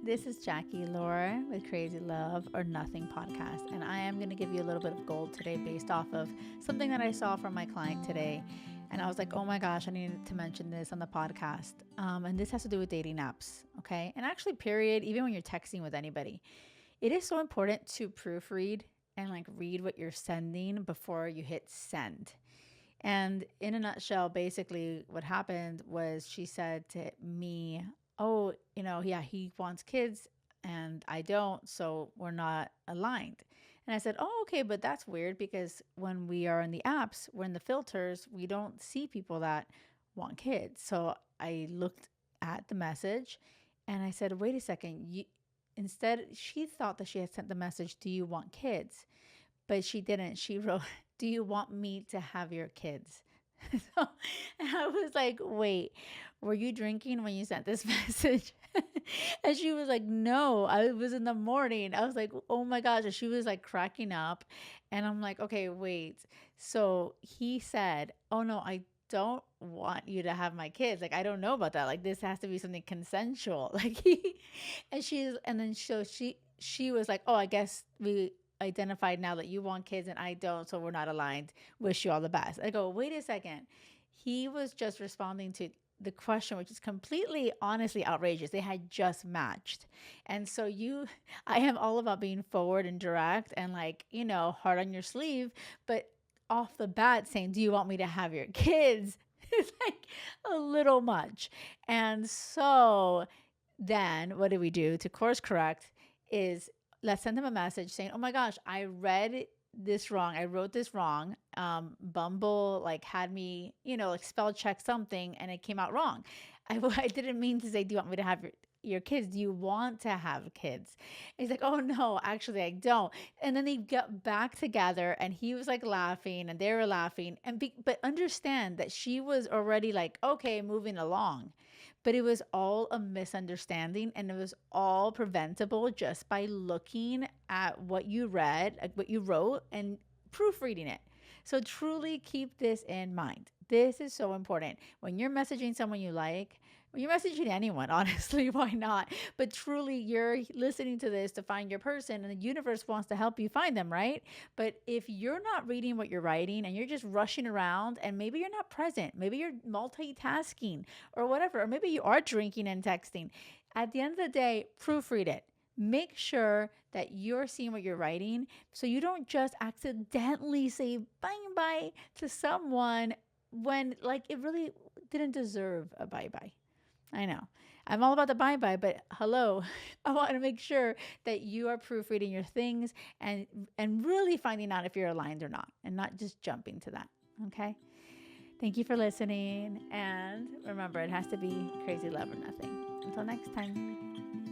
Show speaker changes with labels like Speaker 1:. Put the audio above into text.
Speaker 1: This is Jackie Loor with Crazy Love or Nothing podcast, and I am going to give you a little bit of gold today based off of something that I saw from my client today. And I was like, oh my gosh, I needed to mention this on the podcast. And this has to do with dating apps, okay? And actually, period, even when you're texting with anybody, it is so important to proofread and like read what you're sending before you hit send. And in a nutshell, basically what happened was she said to me, oh, yeah, he wants kids and I don't, so we're not aligned. And I said, oh, okay, but that's weird because when we are in the apps, we're in the filters, we don't see people that want kids. So I looked at the message and I said, wait a second. Instead, she thought that she had sent the message, do you want kids? But she didn't. She wrote, do you want me to have your kids? So I was like, wait, were you drinking when you sent this message? And she was like, no, I was in the morning. I was like, oh my gosh. And she was like cracking up. And I'm like, okay, wait. So he said, oh no, I don't want you to have my kids. Like, I don't know about that. Like, this has to be something consensual. Like she was like, oh, I guess we identified now that you want kids and I don't, so we're not aligned. Wish you all the best. I go, wait a second. He was just responding to the question, which is completely honestly outrageous. They had just matched. And so I am all about being forward and direct and like, hard on your sleeve, but off the bat saying, do you want me to have your kids? It's like a little much. And so then what do we do to course correct is let's send them a message saying, oh my gosh, I read this wrong. I wrote this wrong. Bumble like had me, like spell check something and it came out wrong. I didn't mean to say, do you want me to have your kids? Do you want to have kids? And he's like, oh no, actually I don't. And then they got back together and he was like laughing and they were laughing. But understand that she was already like, okay, moving along. But it was all a misunderstanding and it was all preventable just by looking at what you read, like what you wrote and proofreading it. So truly keep this in mind. This is so important. When you're messaging someone you like, when you're messaging anyone, honestly, why not? But truly, you're listening to this to find your person and the universe wants to help you find them, right? But if you're not reading what you're writing and you're just rushing around and maybe you're not present, maybe you're multitasking or whatever, or maybe you are drinking and texting, at the end of the day, proofread it. Make sure that you're seeing what you're writing so you don't just accidentally say bye-bye to someone when like it really didn't deserve a bye-bye. I know. I'm all about the bye-bye, but hello, I want to make sure that you are proofreading your things and really finding out if you're aligned or not and not just jumping to that. Okay? Thank you for listening. And remember, it has to be crazy love or nothing. Until next time.